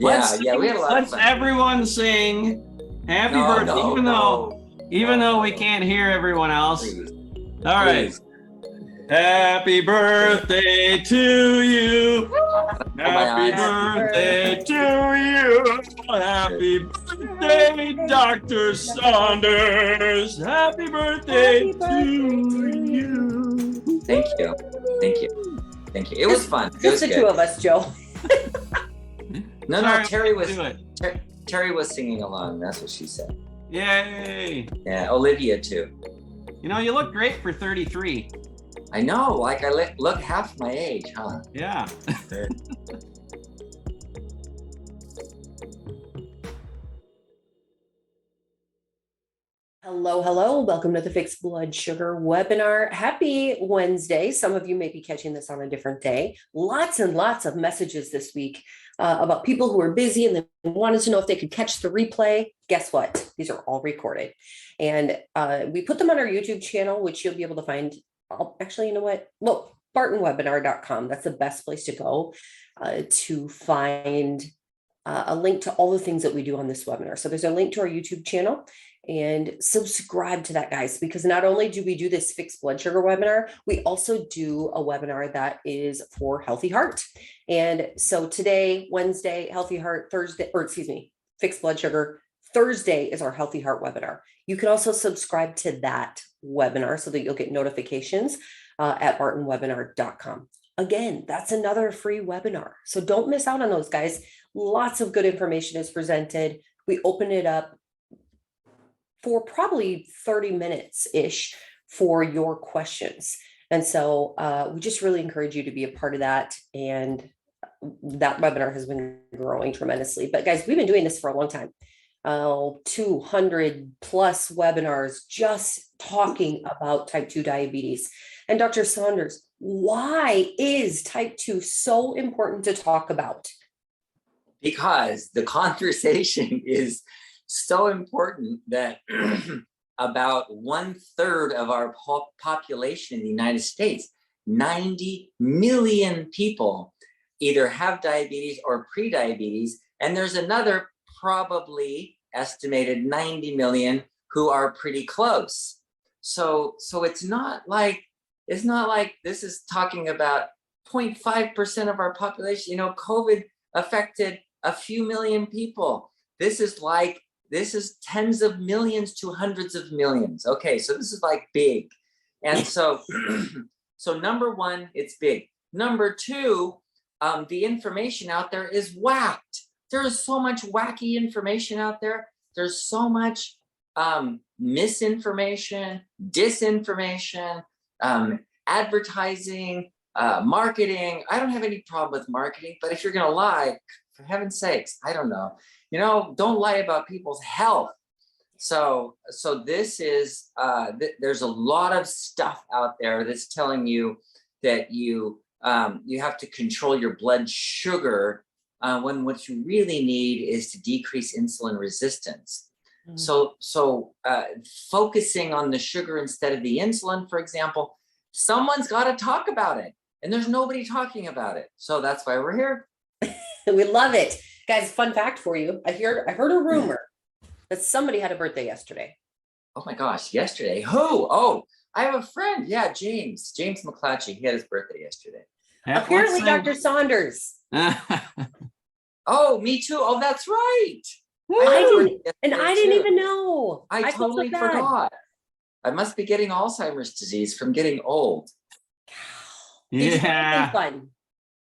We had a lot of Let's fun. everyone sing happy birthday, even though we can't hear everyone else. Please, All right. Happy birthday to you. Happy birthday to you. Happy birthday, Dr. Saunders. Happy birthday to you. Thank you. It was fun. Just the two of us, Joe. No, Terry was singing along. That's what she said. Yay. Yeah, Olivia too. You know, you look great for 33. I know, like I look half my age, huh? Yeah. Hello. Welcome to the Fixed Blood Sugar webinar. Happy Wednesday. Some of you may be catching this on a different day. Lots and lots of messages this week about people who are busy and they wanted to know if they could catch the replay. Guess what? These are all recorded. And we put them on our YouTube channel, which you'll be able to find. Actually, you know what? Well, bartonwebinar.com. That's the best place to go to find a link to all the things that we do on this webinar. So there's a link to our YouTube channel. And subscribe to that, guys, because not only do we do this fixed blood sugar webinar, we also do a webinar that is for healthy heart. And so today, Wednesday, healthy heart, fixed blood sugar. Thursday is our healthy heart webinar. You can also subscribe to that webinar so that you'll get notifications at bartonwebinar.com. Again, that's another free webinar. So don't miss out on those, guys. Lots of good information is presented. We open it up for probably 30 minutes-ish for your questions. And so we just really encourage you to be a part of that. And that webinar has been growing tremendously. But guys, we've been doing this for a long time. 200 plus webinars just talking about type 2 diabetes. And Dr. Saunders, why is type 2 so important to talk about? Because the conversation is so important that about 1/3 of our population in the United States, 90 million people, either have diabetes or pre-diabetes, and there's another probably estimated 90 million who are pretty close. So it's not like this is talking about 0.5% of our population. You know, COVID affected a few million people. This is tens of millions to hundreds of millions. Okay, so this is like big. And so, number one, it's big. Number two, the information out there is whacked. There is so much wacky information out there. There's so much misinformation, disinformation, advertising, marketing. I don't have any problem with marketing, but if you're gonna lie, for heaven's sakes, I don't know. You know, don't lie about people's health. So this is, there's a lot of stuff out there that's telling you that you have to control your blood sugar when what you really need is to decrease insulin resistance. So focusing on the sugar instead of the insulin, for example, someone's got to talk about it, and there's nobody talking about it. So that's why we're here. We love it. Guys, fun fact for you. I heard a rumor that somebody had a birthday yesterday. Oh my gosh, yesterday. Who? Oh, I have a friend. Yeah, James McClatchy. He had his birthday yesterday. Apparently, Dr. Saunders. Oh, me too. Oh, that's right. I didn't even know. I totally forgot. I must be getting Alzheimer's disease from getting old. Yeah. Fun.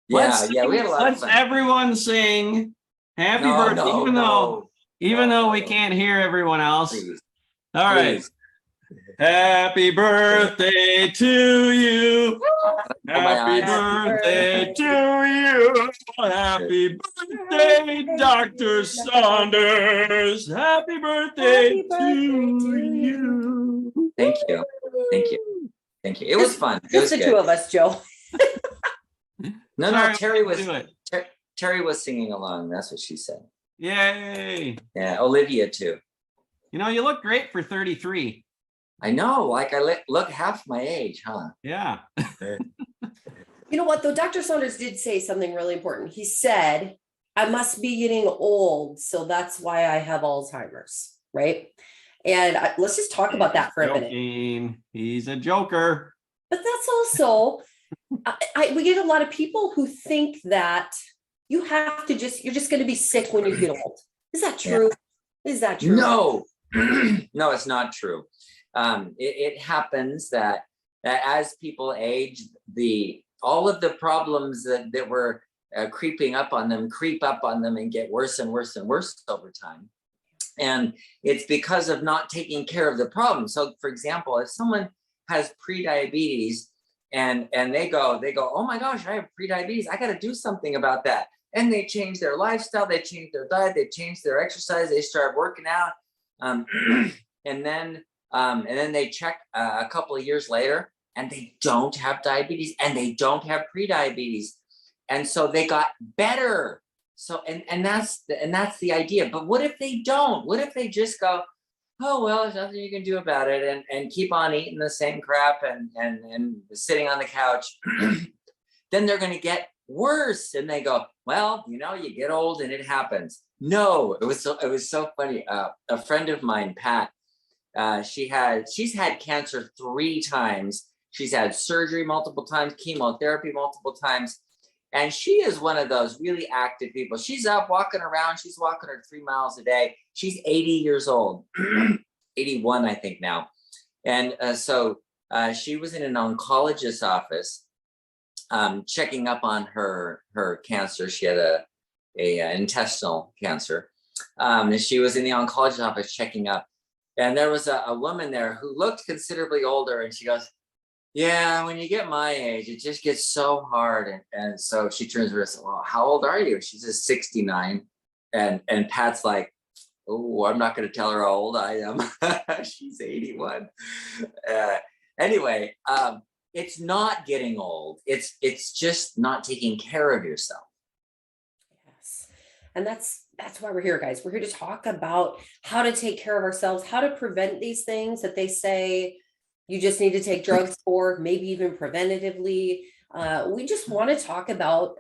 We had a lot of fun. Let's everyone sing happy birthday, even though we can't hear everyone else. Please. All right. Please. Happy birthday to you. Happy birthday to you. Happy birthday, Dr. Saunders. Happy birthday to you. Thank you. It was fun. It was the good. two of us, Joe. No, Terry was singing along. That's what she said. Yay. Yeah, Olivia too. You know, you look great for 33. I know, like I look half my age, huh? Yeah. You know what, though? Dr. Saunders did say something really important. He said, I must be getting old, so that's why I have Alzheimer's, right? And let's just talk about that for a minute. Joking. He's a joker. But that's also, we get a lot of people who think that you have to you're just going to be sick when you get old. Is that true? Is that true? No, no, it's not true. It happens that as people age, all of the problems that were creep up on them and get worse and worse and worse over time. And it's because of not taking care of the problem. So for example, if someone has pre-diabetes and they go, oh my gosh, I have pre-diabetes, I got to do something about that. And they change their lifestyle, they change their diet, they change their exercise, they start working out. And then they check a couple of years later and they don't have diabetes and they don't have pre-diabetes. And so they got better. So, and that's the idea. But what if they don't? What if they just go, oh, well, there's nothing you can do about it, and keep on eating the same crap and sitting on the couch? Then they're going to get worse. And they go, well, you get old and it happens. No, it was so funny. A friend of mine, Pat, she's had cancer 3 times. She's had surgery multiple times, chemotherapy multiple times. And she is one of those really active people. She's up walking around. She's walking her 3 miles a day. She's 80 years old, 81, I think now. And so she was in an oncologist's office checking up on her cancer. She had a intestinal cancer. And she was in the oncologist's office checking up. And there was a woman there who looked considerably older. And she goes, yeah, when you get my age, it just gets so hard. And so she turns to her and says, well, how old are you? She says 69. And Pat's like, oh, I'm not going to tell her how old I am. She's 81. Anyway, it's not getting old. It's just not taking care of yourself. Yes. And that's why we're here, guys. We're here to talk about how to take care of ourselves, how to prevent these things that they say you just need to take drugs for, maybe even preventatively. We just want to talk about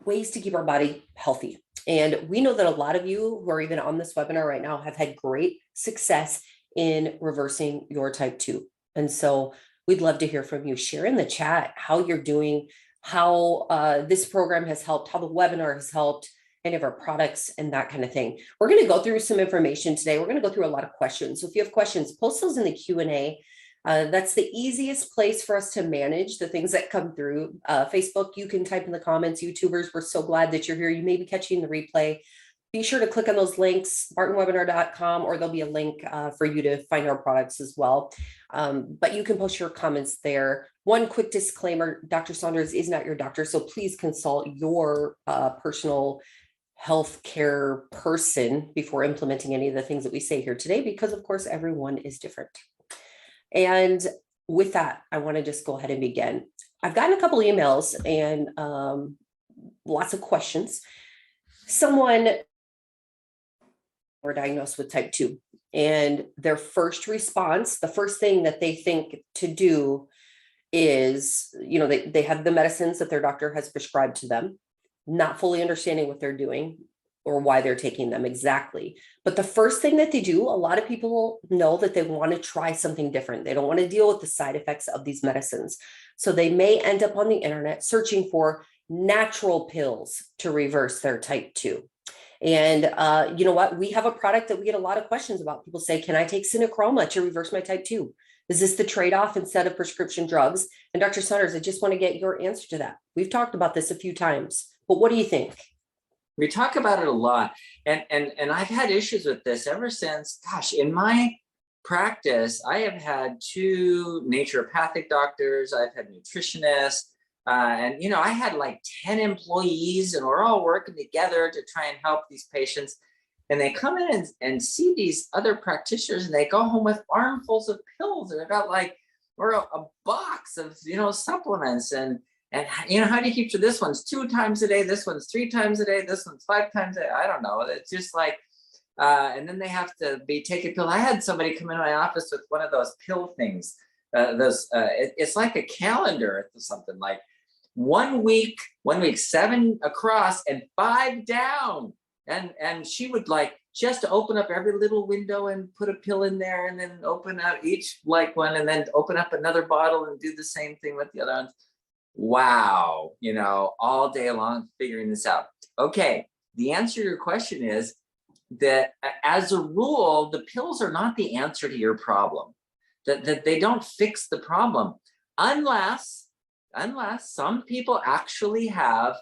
ways to keep our body healthy. And we know that a lot of you who are even on this webinar right now have had great success in reversing your type 2. And so we'd love to hear from you. Share in the chat how you're doing, how this program has helped, how the webinar has helped, any of our products and that kind of thing. We're going to go through some information today. We're going to go through a lot of questions. So if you have questions, post those in the Q&A. That's the easiest place for us to manage the things that come through. Facebook, you can type in the comments. YouTubers, we're so glad that you're here. You may be catching the replay. Be sure to click on those links, bartonwebinar.com, or there'll be a link for you to find our products as well. But you can post your comments there. One quick disclaimer, Dr. Saunders is not your doctor, so please consult your personal healthcare person before implementing any of the things that we say here today, because of course, everyone is different. And with that, I want to just go ahead and begin. I've gotten a couple emails and lots of questions. Someone were diagnosed with type 2, and their first response, the first thing that they think to do is, they have the medicines that their doctor has prescribed to them, not fully understanding what they're doing or why they're taking them exactly. But the first thing that they do, a lot of people know that they want to try something different. They don't want to deal with the side effects of these medicines. So they may end up on the internet searching for natural pills to reverse their type 2. And you know what? We have a product that we get a lot of questions about. People say, can I take Cinechroma to reverse my type 2? Is this the trade-off instead of prescription drugs? And Dr. Saunders, I just want to get your answer to that. We've talked about this a few times, but what do you think? We talk about it a lot. And I've had issues with this ever since, gosh, in my practice, I have had 2 naturopathic doctors. I've had nutritionists. And, I had like 10 employees, and we're all working together to try and help these patients. And they come in and see these other practitioners, and they go home with armfuls of pills. And they've got or a box of, supplements. And how do you keep to this one's 2 times a day, this one's 3 times a day, this one's 5 times a day? I don't know. It's just like, and then they have to be taking pills. I had somebody come in my office with one of those pill things. It's like a calendar or something, like 1 week, 7 across and 5 down. And she would like just to open up every little window and put a pill in there, and then open up each like one, and then open up another bottle and do the same thing with the other ones. Wow, all day long figuring this out. Okay, the answer to your question is that as a rule, the pills are not the answer to your problem. That they don't fix the problem unless some people actually have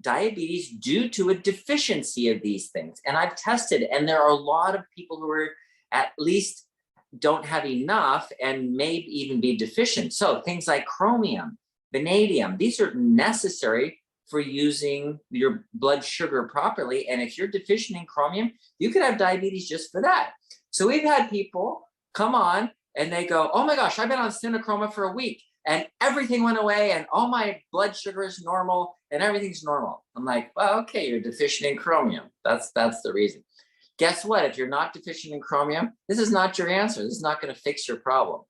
diabetes due to a deficiency of these things. And I've tested, and there are a lot of people who are at least don't have enough and may even be deficient. So things like chromium, vanadium, these are necessary for using your blood sugar properly. And if you're deficient in chromium, you could have diabetes just for that. So we've had people come on and they go, oh my gosh, I've been on Synochroma for a week and everything went away and all my blood sugar is normal and everything's normal. I'm like, well, okay, you're deficient in chromium. That's the reason. Guess what? If you're not deficient in chromium, this is not your answer. This is not going to fix your problem.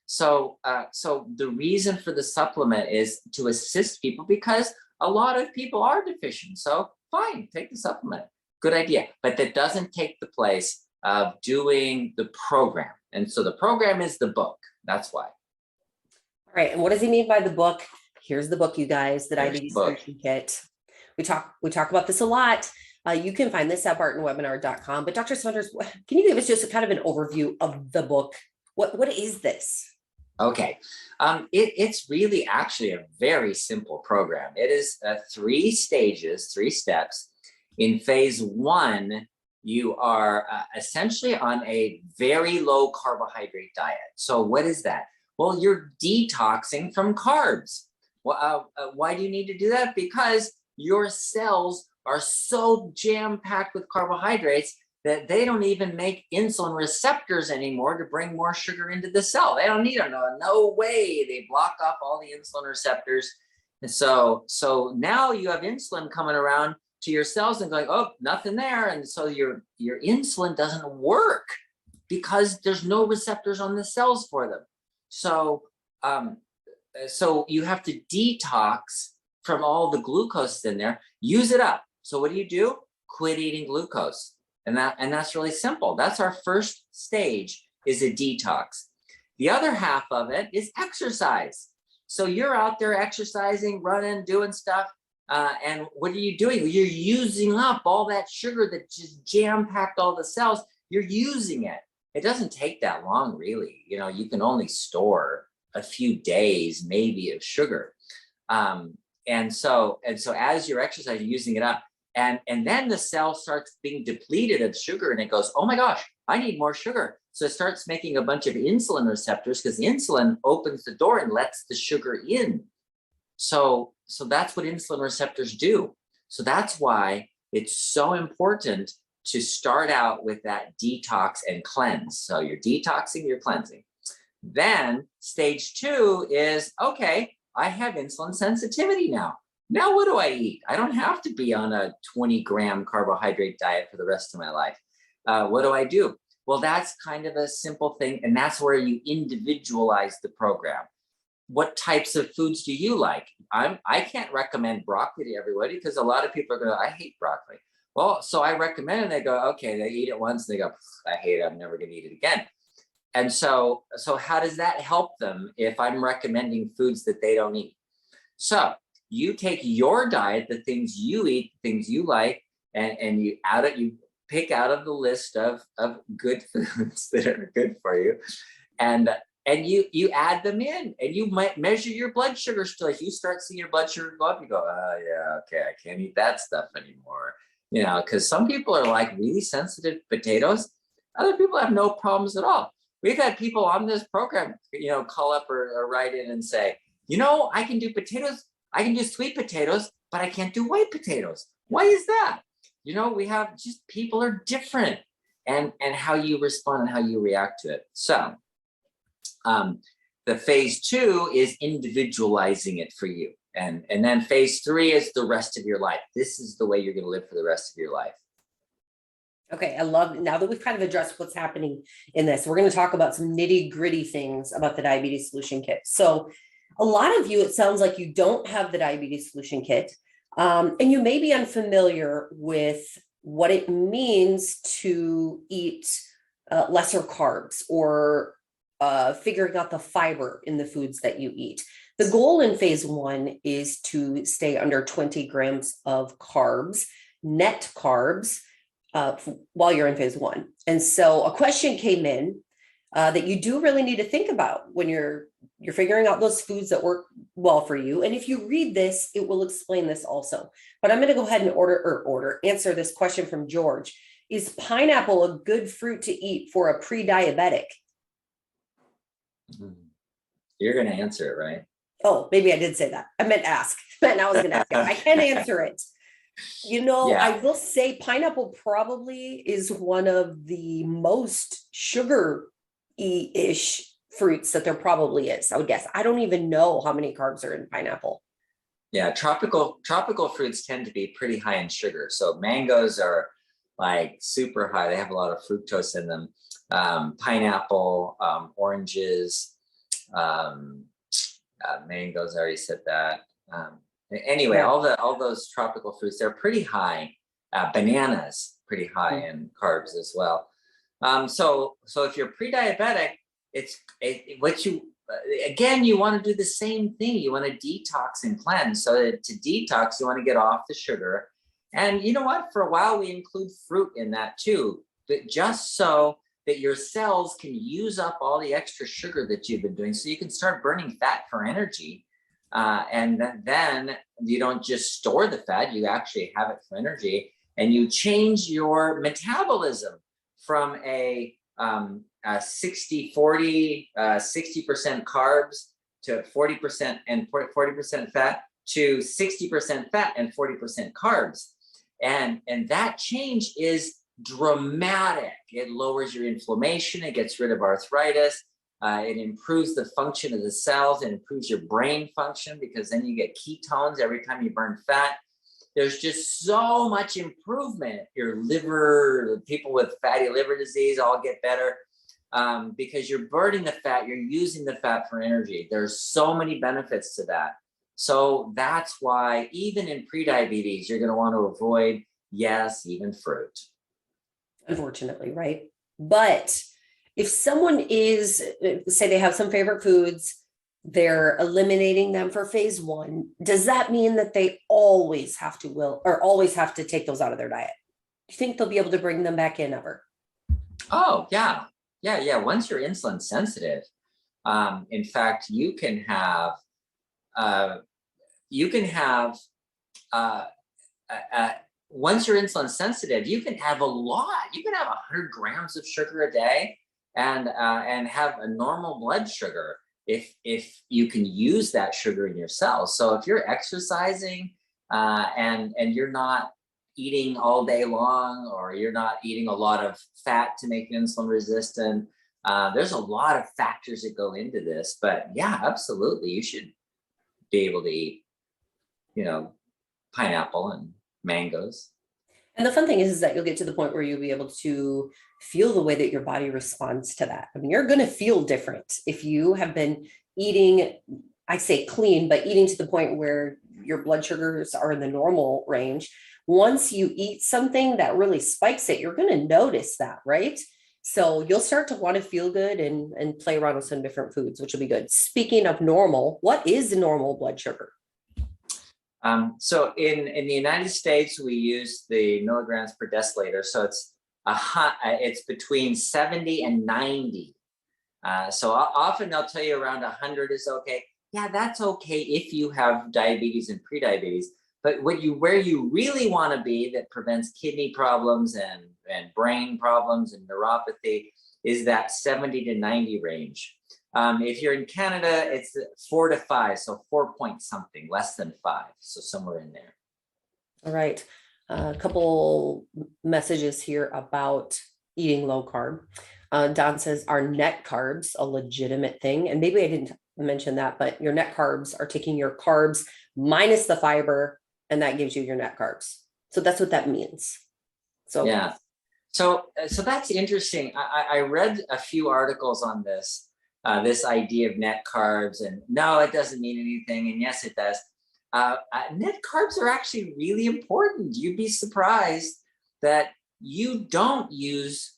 So the reason for the supplement is to assist people because a lot of people are deficient. So fine, take the supplement. Good idea. But that doesn't take the place of doing the program. And so the program is the book. That's why. All right. And what does he mean by the book? Here's the book, you guys, the Diabetes Solution Kit. We talk about this a lot. You can find this at bartonwebinar.com. But Dr. Saunders, can you give us just a kind of an overview of the book? What is this? Okay. It's really actually a very simple program. It is 3 stages, 3 steps. In phase 1, you are essentially on a very low carbohydrate diet. So what is that? Well, you're detoxing from carbs. Well, why do you need to do that? Because your cells are so jam-packed with carbohydrates that they don't even make insulin receptors anymore to bring more sugar into the cell. They don't need them. No way. They block off all the insulin receptors. And so now you have insulin coming around to your cells and going, oh, nothing there. And so your insulin doesn't work because there's no receptors on the cells for them. So you have to detox from all the glucose in there, use it up. So what do? Quit eating glucose. And that's really simple. That's our first stage, is a detox. The other half of it is exercise. So you're out there exercising, running, doing stuff. And what are you doing? You're using up all that sugar that just jam-packed all the cells. You're using it. It doesn't take that long, really. You can only store a few days, maybe, of sugar. And so as you're exercising, you're using it up. And then the cell starts being depleted of sugar and it goes, oh my gosh, I need more sugar. So it starts making a bunch of insulin receptors because insulin opens the door and lets the sugar in. So that's what insulin receptors do. So that's why it's so important to start out with that detox and cleanse. So you're detoxing, you're cleansing. Then stage 2 is, okay, I have insulin sensitivity now. Now what do I eat? I don't have to be on a 20-gram carbohydrate diet for the rest of my life. What do I do? Well, that's kind of a simple thing, and that's where you individualize the program. What types of foods do you like? I can't recommend broccoli to everybody because a lot of people are going, I hate broccoli. Well, so I recommend, and they go, okay, they eat it once, and they go, I hate it, I'm never going to eat it again. And so how does that help them if I'm recommending foods that they don't eat? So you take your diet, the things you eat, the things you like, and you pick out of the list of good foods that are good for you, and you add them in, and you might measure your blood sugar still. If you start seeing your blood sugar go up, you go, oh yeah, okay, I can't eat that stuff anymore. Because some people are like really sensitive to potatoes. Other people have no problems at all. We've had people on this program, call up or write in and say, I can do potatoes. I can do sweet potatoes, but I can't do white potatoes. Why is that? We have just, people are different, and how you respond and how you react to it. So the phase 2 is individualizing it for you. And then phase 3 is the rest of your life. This is the way you're going to live for the rest of your life. Okay, I love, now that we've kind of addressed what's happening in this, we're going to talk about some nitty gritty things about the Diabetes Solution Kit. So A lot of you, it sounds like you don't have the diabetes solution kit, and you may be unfamiliar with what it means to eat lesser carbs or figuring out the fiber in the foods that you eat. The goal in phase 1 is to stay under 20 grams of carbs, net carbs, while you're in phase 1. And so a question came in that you do really need to think about when you're figuring out those foods that work well for you. And if you read this, it will explain this also. But I'm going to go ahead and answer this question from George. Is pineapple a good fruit to eat for a pre-diabetic? You're going to answer it, right? Oh, maybe I did say that. I meant ask. And I was going to ask it. I can answer it. I will say pineapple probably is one of the most sugar-ish fruits that there probably is, I would guess. I don't even know how many carbs are in pineapple. Yeah, tropical fruits tend to be pretty high in sugar. So mangoes are like super high. They have a lot of fructose in them. Pineapple, oranges, mangoes, I already said that. Anyway, Yeah. all those tropical fruits, they're pretty high. Bananas, pretty high in carbs as well. So if you're pre-diabetic, you want to do the same thing. You want to detox and cleanse. So to detox, you want to get off the sugar. And you know what? For a while, we include fruit in that too, but just so that your cells can use up all the extra sugar that you've been doing, so you can start burning fat for energy. And then you don't just store the fat, you actually have it for energy, and you change your metabolism from a 60-40, 60% carbs to 40% and 40% fat to 60% fat and 40% carbs. And that change is dramatic. It lowers your inflammation, it gets rid of arthritis, it improves the function of the cells, it improves your brain function because then you get ketones every time you burn fat. There's just so much improvement. Your liver, people with fatty liver disease all get better because you're burning the fat, you're using the fat for energy. There's so many benefits to that. So that's why even in prediabetes, you're going to want to avoid, yes, even fruit. Unfortunately, right? But if someone is, say they have some favorite foods, they're eliminating them for phase 1, does that mean that they always have to take those out of their diet? Do you think they'll be able to bring them back in ever? Oh, yeah. Once you're insulin sensitive, in fact, you can have once you're insulin sensitive, you can have a lot. You can have 100 grams of sugar a day and have a normal blood sugar if you can use that sugar in your cells. So if you're exercising and you're not eating all day long, or you're not eating a lot of fat to make you insulin resistant, there's a lot of factors that go into this. But yeah, absolutely, you should be able to eat, pineapple and mangoes. And the fun thing is that you'll get to the point where you'll be able to feel the way that your body responds to that. I mean, you're going to feel different if you have been eating, I say clean, but eating to the point where your blood sugars are in the normal range. Once you eat something that really spikes it, you're going to notice that, right? So you'll start to want to feel good and play around with some different foods, which will be good. Speaking of normal, what is normal blood sugar? So in the United States, we use the milligrams per deciliter. So it's between 70 and 90. So often they'll tell you around 100 is okay. Yeah, that's okay if you have diabetes and prediabetes. But where you really want to be that prevents kidney problems and brain problems and neuropathy is that 70 to 90 range. If you're in Canada, it's 4 to 5, so 4 point something, less than 5, so somewhere in there. All right. A couple messages here about eating low carb. Don says, are net carbs a legitimate thing? And maybe I didn't mention that, but your net carbs are taking your carbs minus the fiber, and that gives you your net carbs. So that's what that means. So yeah. So that's interesting. I read a few articles on this. this idea of net carbs, and no, it doesn't mean anything, and yes, it does. Net carbs are actually really important. You'd be surprised that you don't use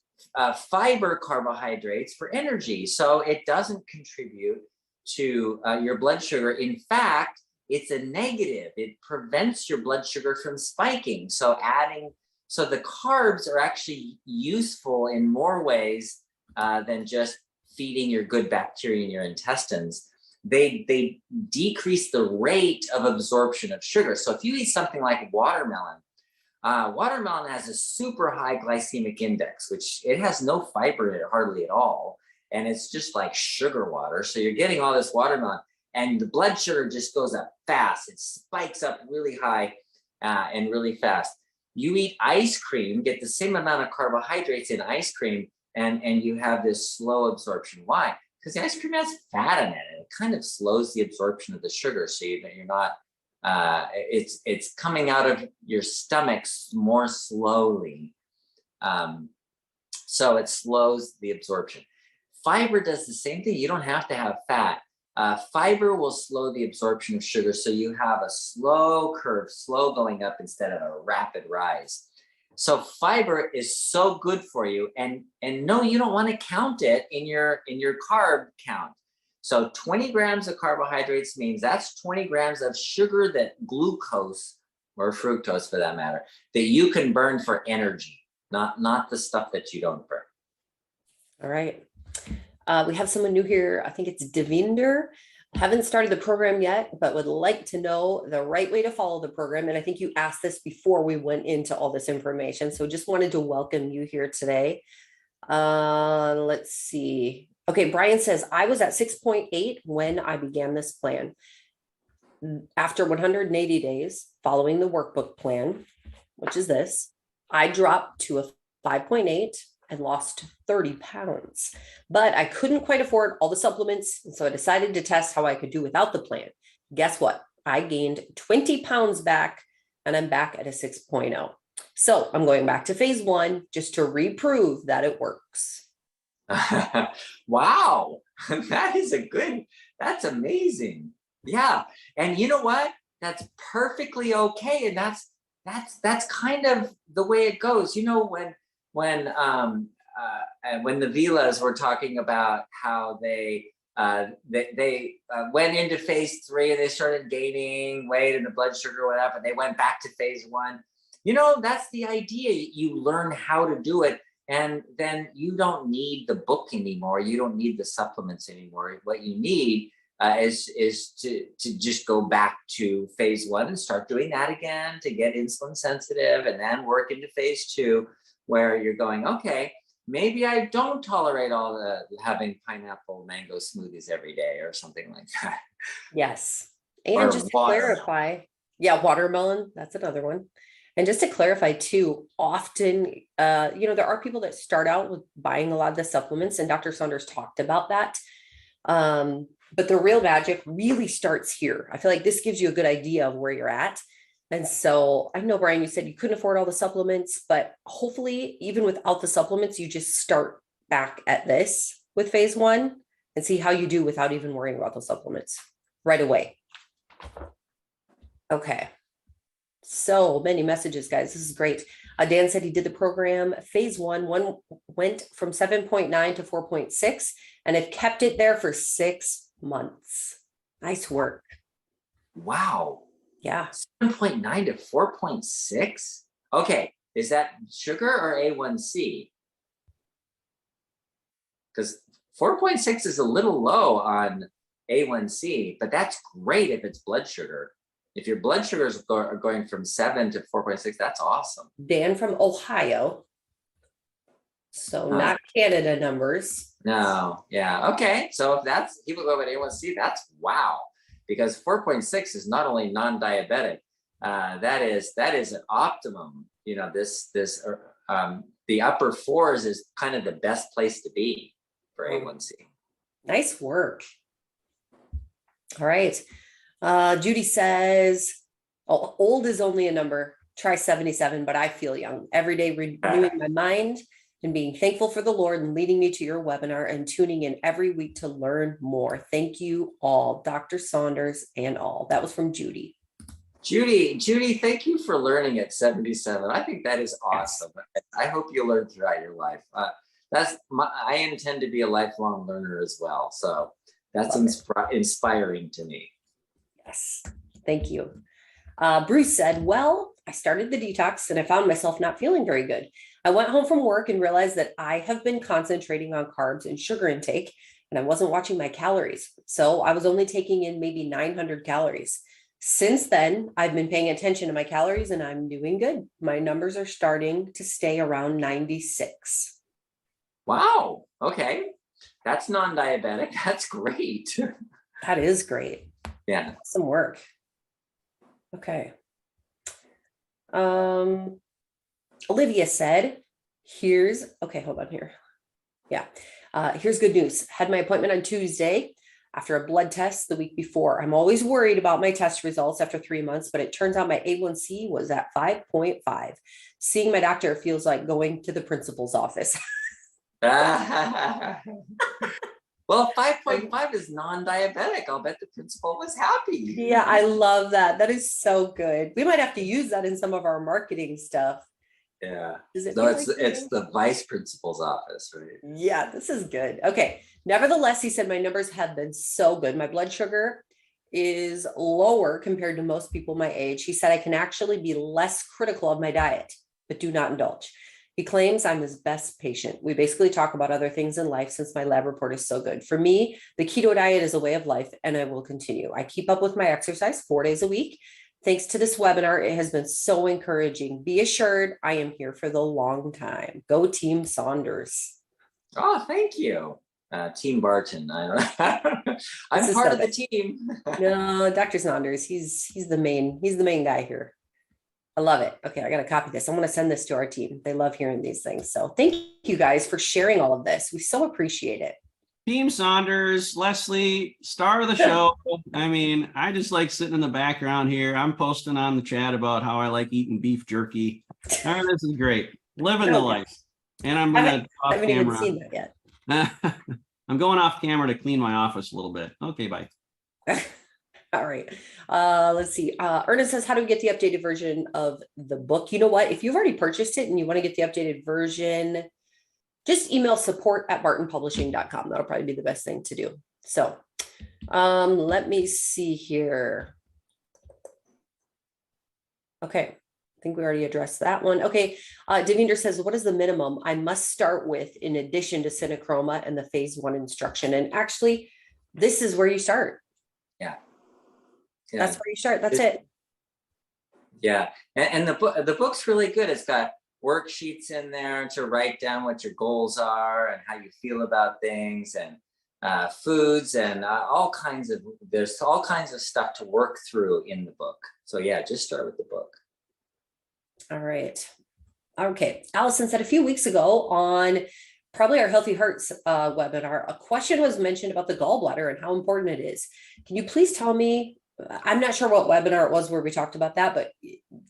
fiber carbohydrates for energy, so it doesn't contribute to your blood sugar. In fact, it's a negative. It prevents your blood sugar from spiking. So the carbs are actually useful in more ways than just feeding your good bacteria in your intestines. They decrease the rate of absorption of sugar. So if you eat something like watermelon has a super high glycemic index, which it has no fiber in it hardly at all. And it's just like sugar water. So you're getting all this watermelon and the blood sugar just goes up fast. It spikes up really high and really fast. You eat ice cream, get the same amount of carbohydrates in ice cream, and you have this slow absorption. Why? Because the ice cream has fat in it, and it kind of slows the absorption of the sugar. So you're not, it's coming out of your stomach more slowly. So it slows the absorption. Fiber does the same thing. You don't have to have fat. Fiber will slow the absorption of sugar. So you have a slow curve, slow going up instead of a rapid rise. So fiber is so good for you. And no, you don't want to count it in your carb count. So 20 grams of carbohydrates means that's 20 grams of sugar, that glucose or fructose for that matter, that you can burn for energy, not the stuff that you don't burn. All right. We have someone new here. I think it's Devinder. Haven't started the program yet, but would like to know the right way to follow the program. And I think you asked this before we went into all this information. So just wanted to welcome you here today. Let's see. Okay, Brian says, I was at 6.8 when I began this plan. After 180 days following the workbook plan, which is this, I dropped to a 5.8 and lost 30 pounds, but I couldn't quite afford all the supplements. And so I decided to test how I could do without the plan. Guess what? I gained 20 pounds back and I'm back at a 6.0. So I'm going back to phase 1 just to reprove that it works. Wow, that's amazing. Yeah. And you know what? That's perfectly okay. And that's kind of the way it goes. You know, when the Vilas were talking about how they went into phase 3 and they started gaining weight and the blood sugar went up and they went back to phase 1. You know, that's the idea. You learn how to do it. And then you don't need the book anymore. You don't need the supplements anymore. What you need is to just go back to phase 1 and start doing that again to get insulin sensitive, and then work into phase 2 where you're going, okay, maybe I don't tolerate all the having pineapple mango smoothies every day or something like that. Yes. And just to clarify, watermelon, that's another one. And just to clarify too, often, there are people that start out with buying a lot of the supplements, and Dr. Saunders talked about that. But the real magic really starts here. I feel like this gives you a good idea of where you're at. And so I know, Brian, you said you couldn't afford all the supplements, but hopefully even without the supplements, you just start back at this with phase 1 and see how you do without even worrying about the supplements right away. Okay. So many messages, guys. This is great. Dan said he did the program. Phase 1 went from 7.9 to 4.6 and have kept it there for 6 months. Nice work. Wow. Yeah. 7.9 to 4.6. Okay. Is that sugar or A1C? Because 4.6 is a little low on A1C, but that's great if it's blood sugar. If your blood sugars are going from 7 to 4.6, that's awesome. Dan from Ohio. So not Canada numbers. No. Yeah. Okay. So if that's, he would go with A1C, that's wow. Because 4.6 is not only non-diabetic, that is an optimum. You know, the upper 4s is kind of the best place to be for A1C. Nice work. All right. Judy says, old is only a number. Try 77, but I feel young. Every day renewing my mind and being thankful for the Lord and leading me to your webinar and tuning in every week to learn more. Thank you all, Dr. Saunders and all. That was from Judy. Judy, thank you for learning at 77. I think that is awesome. I hope you learn throughout your life. I intend to be a lifelong learner as well. So that's inspiring to me. Yes, thank you. Bruce said, well, I started the detox and I found myself not feeling very good. I went home from work and realized that I have been concentrating on carbs and sugar intake, and I wasn't watching my calories. So I was only taking in maybe 900 calories. Since then, I've been paying attention to my calories and I'm doing good. My numbers are starting to stay around 96. Wow. Okay. That's non-diabetic. That's great. That is great. Yeah. Some work. Okay. Olivia said, hold on here. Yeah. Here's good news. Had my appointment on Tuesday after a blood test the week before. I'm always worried about my test results after 3 months, but it turns out my A1C was at 5.5. Seeing my doctor feels like going to the principal's office. Well, 5.5 is non-diabetic. I'll bet the principal was happy. Yeah, I love that. That is so good. We might have to use that in some of our marketing stuff. Yeah. No, it's the vice principal's office, right? Yeah, this is good. Okay. Nevertheless, he said my numbers have been so good. My blood sugar is lower compared to most people my age. He said I can actually be less critical of my diet, but do not indulge. He claims I'm his best patient. We basically talk about other things in life since my lab report is so good. For me, the keto diet is a way of life and I will continue. I keep up with my exercise 4 days a week. Thanks to this webinar, it has been so encouraging. Be assured I am here for the long time. Go Team Saunders. Oh, thank you. Team Barton. I'm part of the team. No, Dr. Saunders, he's the main guy here. I love it. Okay, I got to copy this. I'm going to send this to our team. They love hearing these things. So thank you guys for sharing all of this. We so appreciate it. Team Saunders, Leslie, star of the show. I mean, I just like sitting in the background here. I'm posting on the chat about how I like eating beef jerky. All right, this is great. Living the life. And I'm going to I haven't even seen that yet. I'm going off camera to clean my office a little bit. Okay, bye. All right. Let's see. Ernest says, how do we get the updated version of the book? You know what? If you've already purchased it and you want to get the updated version, just email support@bartonpublishing.com. That'll probably be the best thing to do. So let me see here. Okay. I think we already addressed that one. Okay. Devinder says, what is the minimum I must start with in addition to Synachroma and the phase 1 instruction? And actually, this is where you start. Yeah. That's where you start. That's it. Yeah. And the book's really good. It's got worksheets in there to write down what your goals are and how you feel about things, and foods, and there's all kinds of stuff to work through in the book. So yeah, just start with the book. All right. Okay. Allison said a few weeks ago on probably our Healthy Hearts webinar, a question was mentioned about the gallbladder and how important it is. Can you please tell me, I'm not sure what webinar it was where we talked about that, but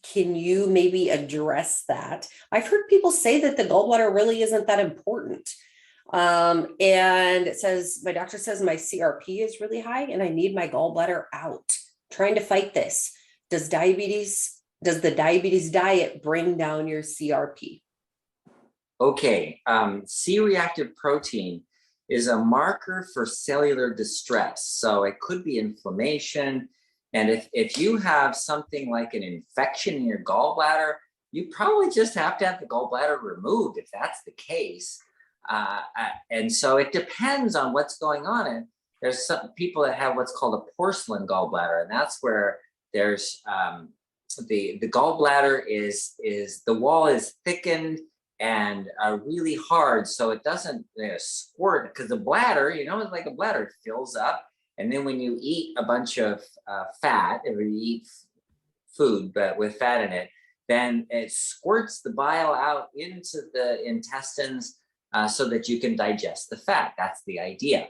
can you maybe address that? I've heard people say that the gallbladder really isn't that important. And it says, my doctor says my CRP is really high and I need my gallbladder out. Trying to fight this. Does the diabetes diet bring down your CRP? Okay, C-reactive protein is a marker for cellular distress. So it could be inflammation. And if you have something like an infection in your gallbladder, you probably just have to have the gallbladder removed if that's the case. And so it depends on what's going on. And there's some people that have what's called a porcelain gallbladder. And that's where there's the gallbladder is the wall is thickened and really hard, so it doesn't squirt, because the bladder, it's like a bladder, it fills up, and then when you eat a bunch of fat, if you eat food but with fat in it, then it squirts the bile out into the intestines so that you can digest the fat. That's the idea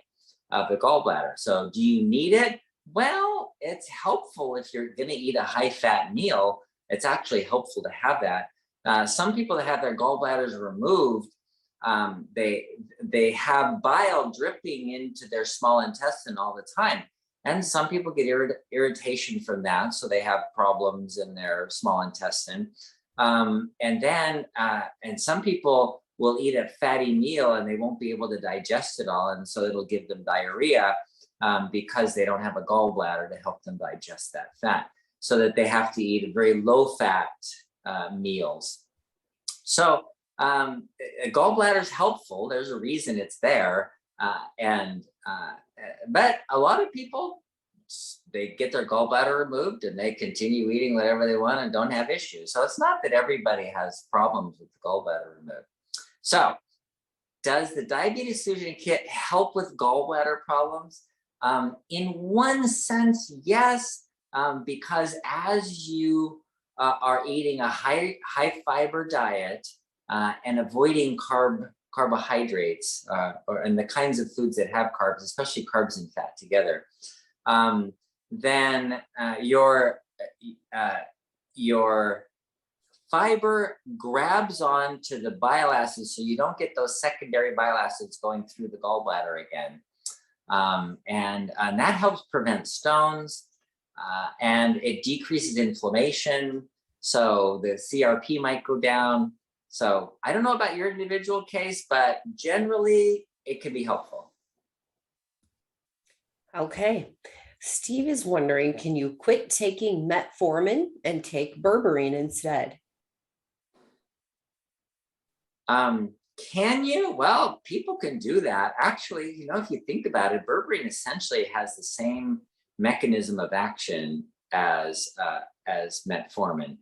of the gallbladder. So do you need it? Well, it's helpful if you're going to eat a high-fat meal. It's actually helpful to have that. Some people that have their gallbladders removed, they have bile dripping into their small intestine all the time. And some people get irritation from that, so they have problems in their small intestine. And some people will eat a fatty meal and they won't be able to digest it all, and so it'll give them diarrhea because they don't have a gallbladder to help them digest that fat, so that they have to eat very low-fat meals. So a gallbladder is helpful. There's a reason it's there, but a lot of people, they get their gallbladder removed and they continue eating whatever they want and don't have issues. So it's not that everybody has problems with the gallbladder removed. So does the diabetes solution kit help with gallbladder problems? In one sense, yes, because as you are eating a high fiber diet and avoiding carbohydrates and the kinds of foods that have carbs, especially carbs and fat together, then your fiber grabs onto the bile acids, so you don't get those secondary bile acids going through the gallbladder again. And that helps prevent stones, and it decreases inflammation. So the CRP might go down. So I don't know about your individual case, but generally it can be helpful. Okay. Steve is wondering, can you quit taking metformin and take berberine instead? Can you? Well, people can do that. Actually, if you think about it, berberine essentially has the same mechanism of action as metformin.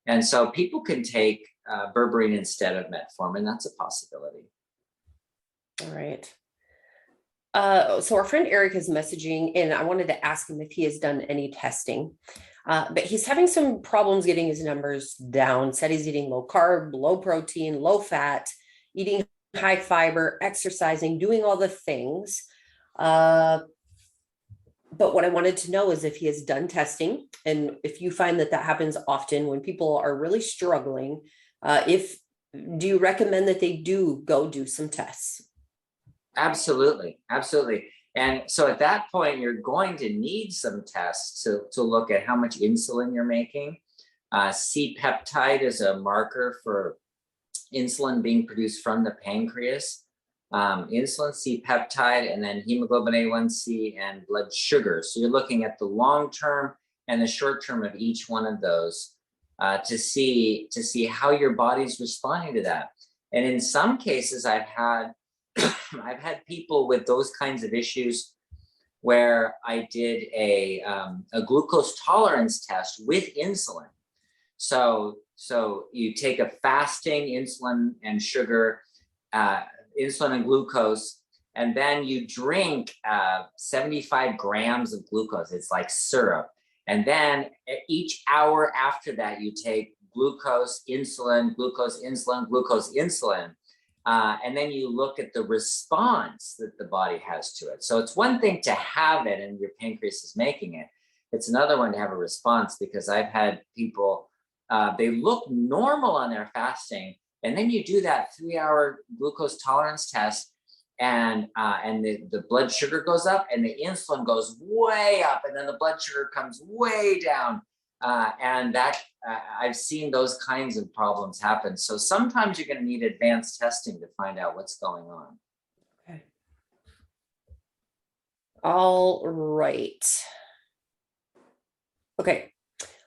And so people can take berberine instead of metformin. That's a possibility. All right. So our friend Eric is messaging, and I wanted to ask him if he has done any testing, but he's having some problems getting his numbers down. Said he's eating low carb, low protein, low fat, eating high fiber, exercising, doing all the things. But what I wanted to know is if he has done testing, and if you find that happens often when people are really struggling, do you recommend that they do go do some tests? Absolutely. And so at that point, you're going to need some tests to look at how much insulin you're making. C-peptide is a marker for insulin being produced from the pancreas. Insulin, C-peptide, and then hemoglobin A1C and blood sugar. So you're looking at the long term and the short term of each one of those to see how your body's responding to that. And in some cases, I've had people with those kinds of issues where I did a glucose tolerance test with insulin. So you take a fasting insulin and sugar, insulin and glucose, and then you drink 75 grams of glucose. It's like syrup. And then each hour after that, you take glucose, insulin, glucose, insulin, glucose, insulin. And then you look at the response that the body has to it. So it's one thing to have it and your pancreas is making it. It's another one to have a response, because I've had people, they look normal on their fasting, and then you do that 3-hour glucose tolerance test, and the blood sugar goes up and the insulin goes way up, and then the blood sugar comes way down. And that I've seen those kinds of problems happen. So sometimes you're going to need advanced testing to find out what's going on. Okay. All right. Okay.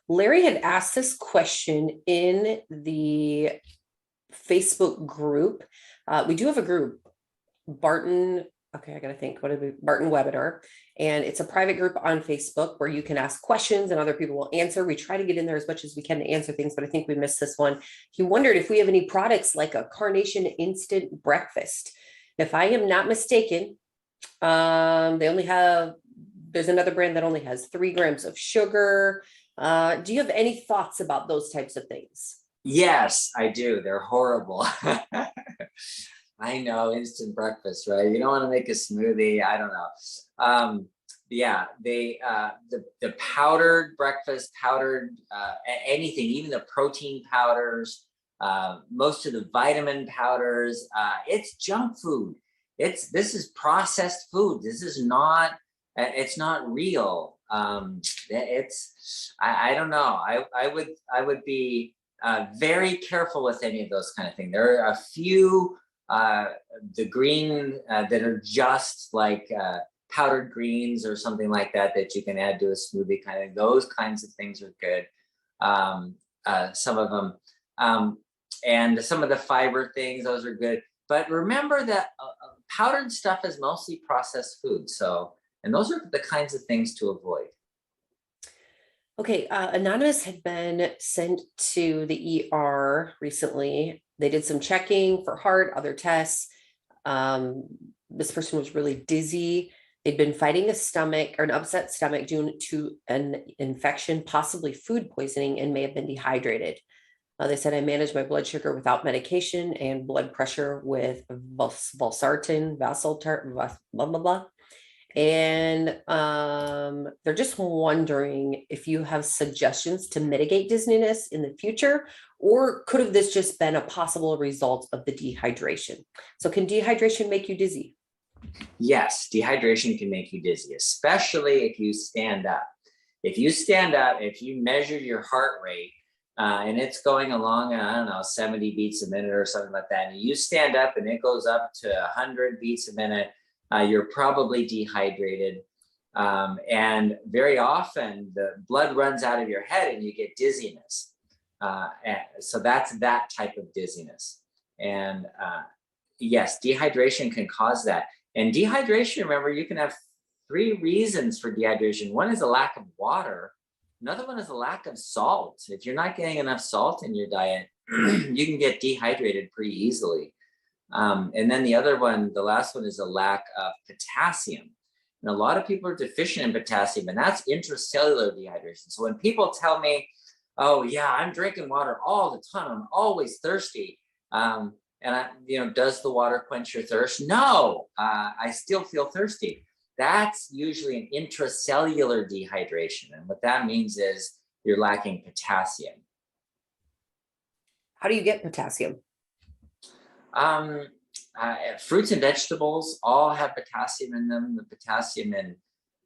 Larry had asked this question in the Facebook group. We do have a group, Barton. Okay, I got to think. What is it? Barton Webinar. And it's a private group on Facebook where you can ask questions and other people will answer. We try to get in there as much as we can to answer things, but I think we missed this one. He wondered if we have any products like a Carnation Instant Breakfast. If I am not mistaken, there's another brand that only has 3 grams of sugar. Do you have any thoughts about those types of things? Yes, I do. They're horrible. I know, instant breakfast, right? You don't want to make a smoothie. I don't know. Yeah, the powdered breakfast, powdered anything, even the protein powders, most of the vitamin powders, it's junk food. This is processed food. This is not, it's not real. I don't know. I would be very careful with any of those kind of things. There are a few, the green that are just like powdered greens or something like that that you can add to a smoothie. Kind of those kinds of things are good. Some of them, and some of the fiber things, those are good. But remember that powdered stuff is mostly processed food. So, and those are the kinds of things to avoid. Okay, Anonymous had been sent to the ER recently. They did some checking for heart, other tests. This person was really dizzy. They'd been fighting a stomach or an upset stomach due to an infection, possibly food poisoning, and may have been dehydrated. They said, I managed my blood sugar without medication and blood pressure with valsartan, blah, blah, blah. And they're just wondering if you have suggestions to mitigate dizziness in the future, or could have this just been a possible result of the dehydration? So can dehydration make you dizzy? Yes, dehydration can make you dizzy, especially if you stand up. If you stand up, if you measure your heart rate, and it's going along, I don't know, 70 beats a minute or something like that, and you stand up and it goes up to 100 beats a minute, you're probably dehydrated. And very often the blood runs out of your head and you get dizziness. So that's that type of dizziness. And yes, dehydration can cause that. And dehydration, remember, you can have 3 reasons for dehydration. One is a lack of water. Another one is a lack of salt. If you're not getting enough salt in your diet, you can get dehydrated pretty easily. And then the other one, the last one, is a lack of potassium. And a lot of people are deficient in potassium, and that's intracellular dehydration. So when people tell me, oh yeah, I'm drinking water all the time, I'm always thirsty. And does the water quench your thirst? No, I still feel thirsty. That's usually an intracellular dehydration. And what that means is you're lacking potassium. How do you get potassium? Fruits and vegetables all have potassium in them. The potassium in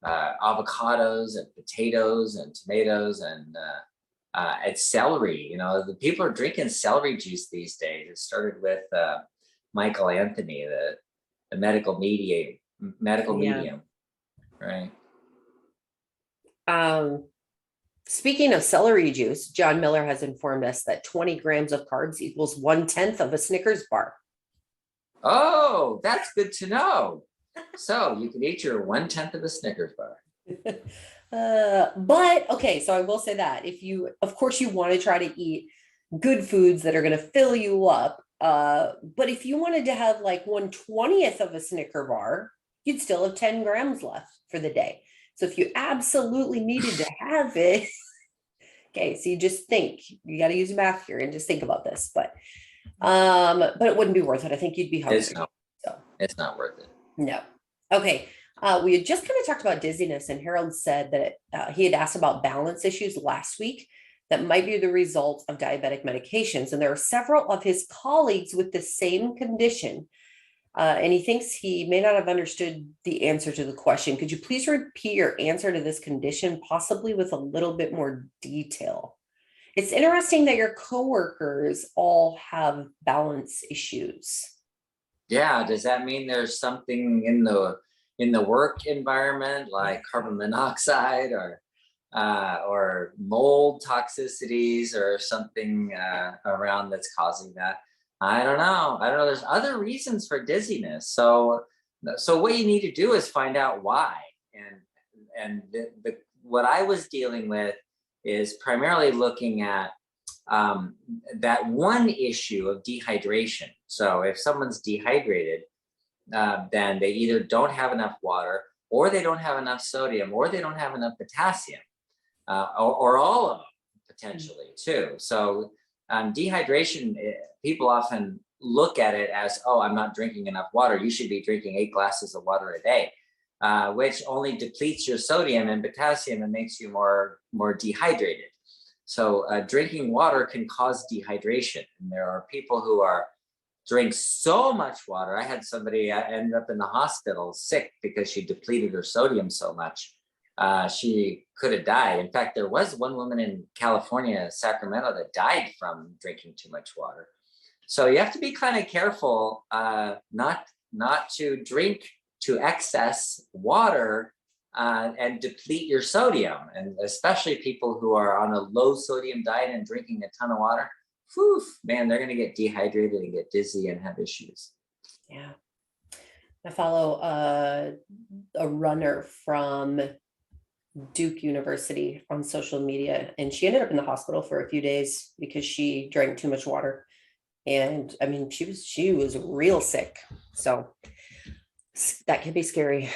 avocados and potatoes and tomatoes and celery. The people are drinking celery juice these days. It started with Michael Anthony, the medical medium, right? Speaking of celery juice, John Miller has informed us that 20 grams of carbs equals 1/10 of a Snickers bar. Oh, that's good to know. So you can eat your 1/10 of a Snickers bar. But okay, so I will say that if you, of course, you want to try to eat good foods that are going to fill you up. But if you wanted to have like 1/20th of a Snicker bar, you'd still have 10 grams left for the day. So if you absolutely needed to have it, okay, so you just think, you got to use math here and just think about this, but it wouldn't be worth it. I think you'd be hungry. It's not worth it. No. Okay. We had just kind of talked about dizziness, and Harold said that he had asked about balance issues last week that might be the result of diabetic medications. And there are several of his colleagues with the same condition. And he thinks he may not have understood the answer to the question. Could you please repeat your answer to this condition, possibly with a little bit more detail? It's interesting that your coworkers all have balance issues. Yeah, does that mean there's something in the work environment, like carbon monoxide or mold toxicities or something around that's causing that? I don't know. There's other reasons for dizziness. So what you need to do is find out why. And what I was dealing with is primarily looking at that one issue of dehydration. So if someone's dehydrated, then they either don't have enough water, or they don't have enough sodium, or they don't have enough potassium, or all of them potentially too. So dehydration, people often look at it as, oh, I'm not drinking enough water. You should be drinking 8 glasses of water a day, which only depletes your sodium and potassium and makes you more dehydrated. So drinking water can cause dehydration. And there are people who drink so much water. I had somebody end up in the hospital sick because she depleted her sodium so much. She could have died. In fact, there was one woman in California, Sacramento, that died from drinking too much water. So you have to be kind of careful not to drink to excess water and deplete your sodium. And especially people who are on a low sodium diet and drinking a ton of water, whew, man, they're going to get dehydrated and get dizzy and have issues. Yeah. I follow a runner from Duke University on social media, and she ended up in the hospital for a few days because she drank too much water. And I mean, she was real sick. So that can be scary.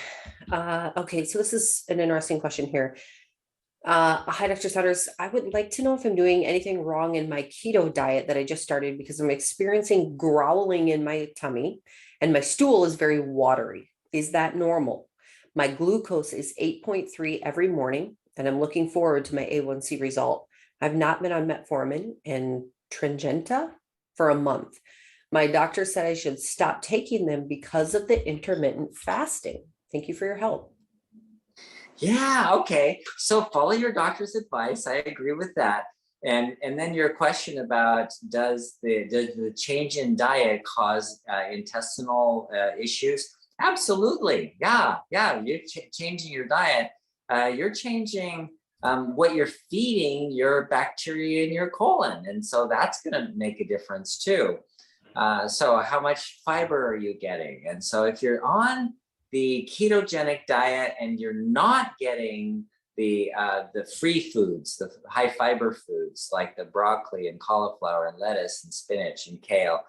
Okay, so this is an interesting question here. Hi, Dr. Saunders. I would like to know if I'm doing anything wrong in my keto diet that I just started, because I'm experiencing growling in my tummy and my stool is very watery. Is that normal? My glucose is 8.3 every morning, and I'm looking forward to my A1C result. I've not been on metformin and Tringenta for a month. My doctor said I should stop taking them because of the intermittent fasting. Thank you for your help. Yeah, okay. So follow your doctor's advice. I agree with that. And then your question about does the change in diet cause intestinal issues? Absolutely. Yeah. You're changing your diet. You're changing what you're feeding your bacteria in your colon. And so that's going to make a difference too. So how much fiber are you getting? And so if you're on the ketogenic diet and you're not getting the free foods, the high fiber foods like the broccoli and cauliflower and lettuce and spinach and kale,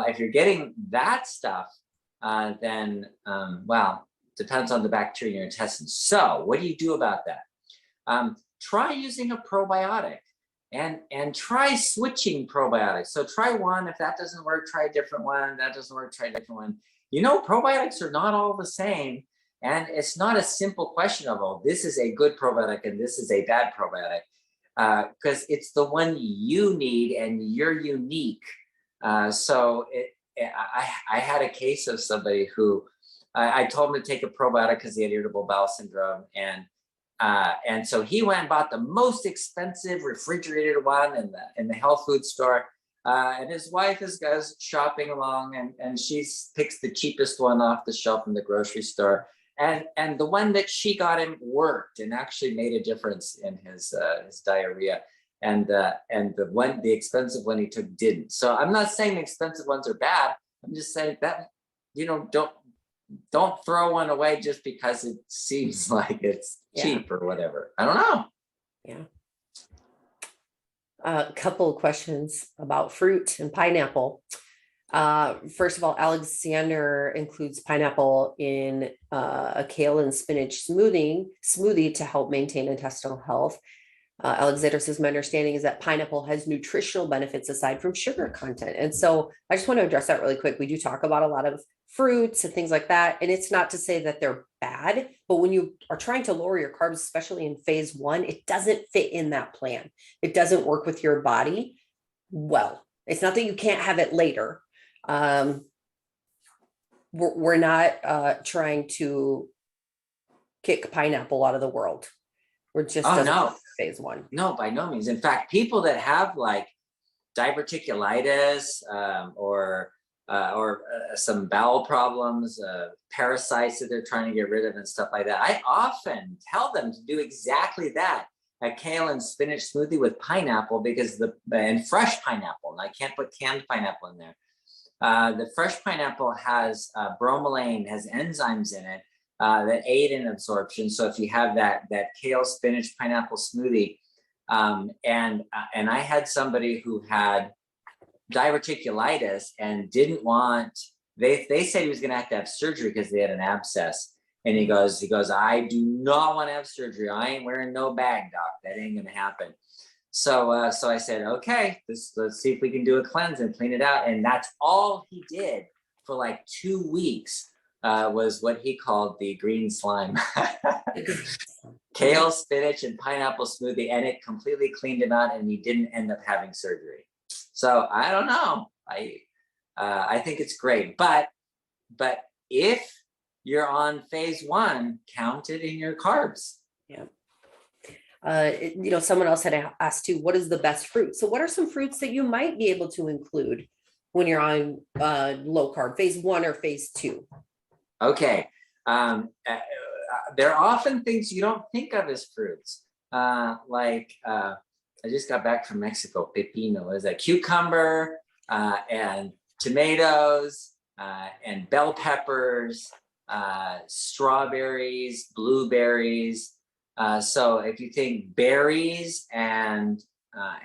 if you're getting that stuff, then well, depends on the bacteria in your intestines. So what do you do about that? Try using a probiotic. And try switching probiotics. So try one. If that doesn't work, try a different one. That doesn't work, try a different one. You know, probiotics are not all the same. And it's not a simple question of, oh, this is a good probiotic and this is a bad probiotic. Because it's the one you need and you're unique. So I had a case of somebody who I told him to take a probiotic because he had irritable bowel syndrome. And so he went and bought the most expensive refrigerated one in the health food store. And his wife goes shopping along and she picks the cheapest one off the shelf in the grocery store. And the one that she got him worked and actually made a difference in his diarrhea. And the expensive one he took didn't. So I'm not saying the expensive ones are bad. I'm just saying that, don't throw one away just because it seems like it's cheap or whatever. I don't know. Yeah. A couple of questions about fruit and pineapple. First of all, Alexander includes pineapple in a kale and spinach smoothie to help maintain intestinal health. Alexander says, my understanding is that pineapple has nutritional benefits aside from sugar content. And so I just want to address that really quick. We do talk about a lot of fruits and things like that. And it's not to say that they're bad, but when you are trying to lower your carbs, especially in phase 1, it doesn't fit in that plan. It doesn't work with your body well. It's not that you can't have it later. We're not trying to kick pineapple out of the world. We're just no. phase 1. No, by no means. In fact, people that have like diverticulitis or some bowel problems, parasites that they're trying to get rid of and stuff like that, I often tell them to do exactly that. A kale and spinach smoothie with pineapple and fresh pineapple. And I can't put canned pineapple in there. The fresh pineapple has bromelain, has enzymes in it that aid in absorption. So if you have that kale, spinach, pineapple smoothie, and I had somebody who had diverticulitis and didn't want, they said he was going to have surgery because they had an abscess. And he goes, I do not want to have surgery. I ain't wearing no bag, doc. That ain't going to happen. So I said, okay, let's see if we can do a cleanse and clean it out. And that's all he did for like 2 weeks. Was what he called the green slime. Kale, spinach, and pineapple smoothie, and it completely cleaned him out, and he didn't end up having surgery. So I don't know. I think it's great, but if you're on phase one, count it in your carbs. Yeah. Someone else had asked too, what is the best fruit? So what are some fruits that you might be able to include when you're on low carb, phase one or phase two? Okay. There are often things you don't think of as fruits. I just got back from Mexico. Pepino is a cucumber and tomatoes and bell peppers, strawberries, blueberries. So if you think berries and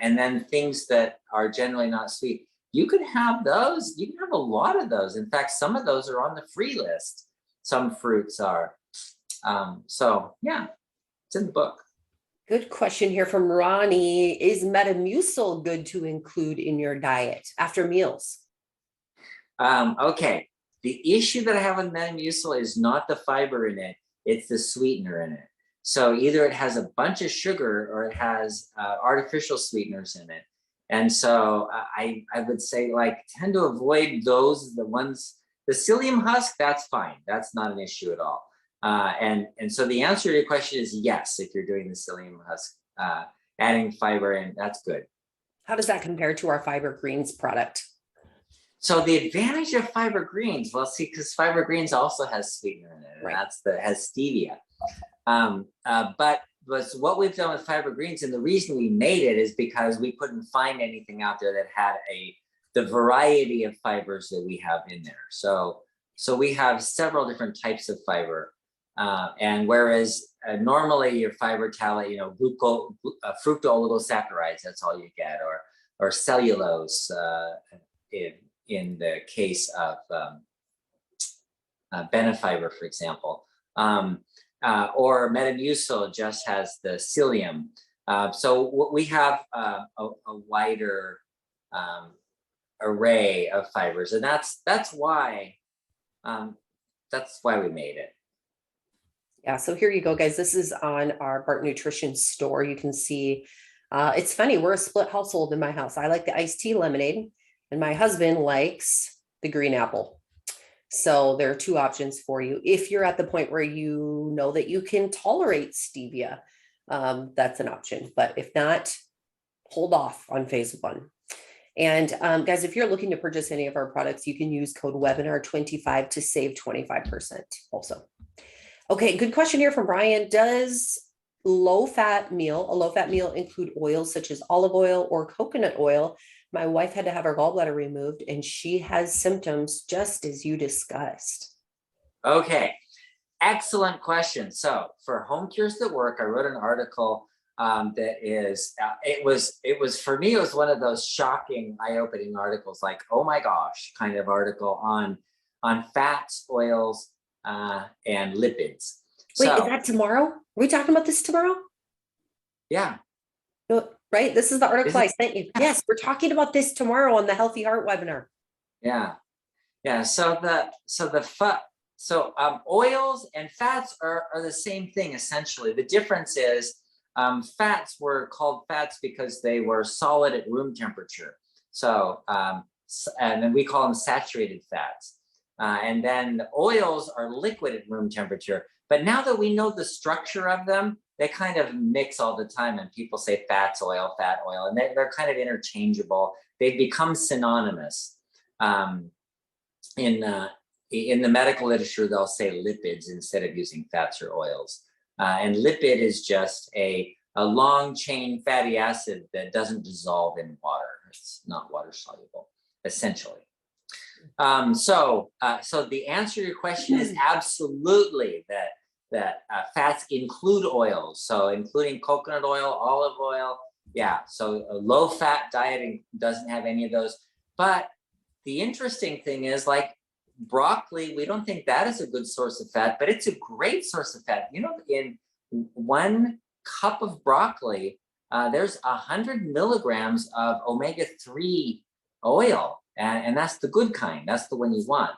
then things that are generally not sweet, you could have those. You can have a lot of those. In fact, some of those are on the free list. Some fruits are. So yeah, it's in the book. Good question here from Ronnie. Is Metamucil good to include in your diet after meals? Okay. The issue that I have with Metamucil is not the fiber in it, it's the sweetener in it. So either it has a bunch of sugar or it has artificial sweeteners in it. And so I would say tend to avoid those, the ones, the psyllium husk, that's fine. That's not an issue at all. And so the answer to your question is yes, if you're doing the psyllium husk, adding fiber in, that's good. How does that compare to our Fiber Greens product? So the advantage of Fiber Greens, well, see, because Fiber Greens also has sweetener in it, and has stevia. But what we've done with Fiber Greens, and the reason we made it is because we couldn't find anything out there that had the variety of fibers that we have in there. So we have several different types of fiber. And whereas normally your fiber talent, fructooligosaccharides, that's all you get, or cellulose in the case of Benefiber, for example, or Metamucil just has the psyllium. So we have a wider array of fibers, and that's why we made it. Yeah, so here you go, guys. This is on our Bart Nutrition store. You can see, it's funny, we're a split household in my house. I like the iced tea lemonade, and my husband likes the green apple. So there are two options for you. If you're at the point where you know that you can tolerate stevia, that's an option. But if not, hold off on phase one. And guys, if you're looking to purchase any of our products, you can use code webinar25 to save 25% also. Okay, good question here from Brian. Does a low-fat meal include oils such as olive oil or coconut oil? My wife had to have her gallbladder removed and she has symptoms just as you discussed. Okay, excellent question. So for Home Cures That Work, I wrote an article that is, it was for me, it was one of those shocking, eye-opening articles, like, oh my gosh, kind of article on fats, oils, and lipids. Wait, is that tomorrow? Are we talking about this tomorrow? Yeah. No, right? This is the article I sent you. Yes, we're talking about this tomorrow on the Healthy Heart webinar. Yeah. So oils and fats are the same thing essentially. The difference is fats were called fats because they were solid at room temperature. So and then we call them saturated fats. And then the oils are liquid at room temperature. But now that we know the structure of them, they kind of mix all the time. And people say fat oil, and they're kind of interchangeable. They've become synonymous. In the medical literature, they'll say lipids instead of using fats or oils. And lipid is just a long chain fatty acid that doesn't dissolve in water. It's not water soluble, essentially. So the answer to your question is absolutely that fats include oils. So including coconut oil, olive oil. Yeah. So a low fat diet doesn't have any of those. But the interesting thing is, like broccoli, we don't think that is a good source of fat, but it's a great source of fat. In 1 cup of broccoli, there's 100 milligrams of omega-3 oil. And that's the good kind. That's the one you want.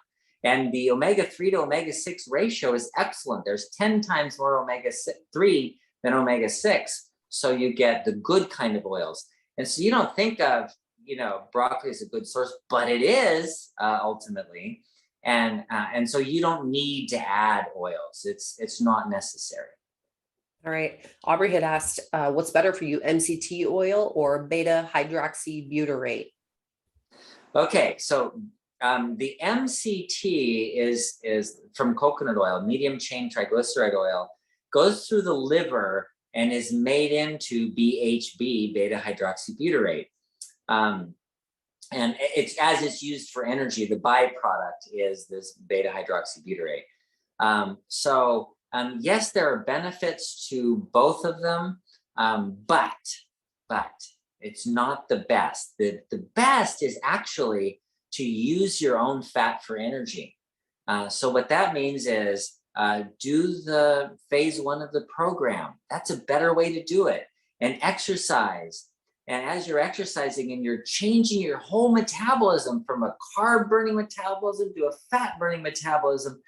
And the omega-3 to omega-6 ratio is excellent. There's 10 times more omega-3 than omega-6. So you get the good kind of oils. And so you don't think of, broccoli as a good source, but it is ultimately. And so you don't need to add oils. It's not necessary. All right. Aubrey had asked, what's better for you, MCT oil or beta hydroxybutyrate? Okay, so the MCT is from coconut oil, medium chain triglyceride oil, goes through the liver and is made into BHB, beta hydroxybutyrate. And it's used for energy, the byproduct is this beta hydroxybutyrate. Yes, there are benefits to both of them, but it's not the best. The best is actually to use your own fat for energy. So what that means is do the phase 1 of the program. That's a better way to do it. And exercise. And as you're exercising and you're changing your whole metabolism from a carb burning metabolism to a fat burning metabolism,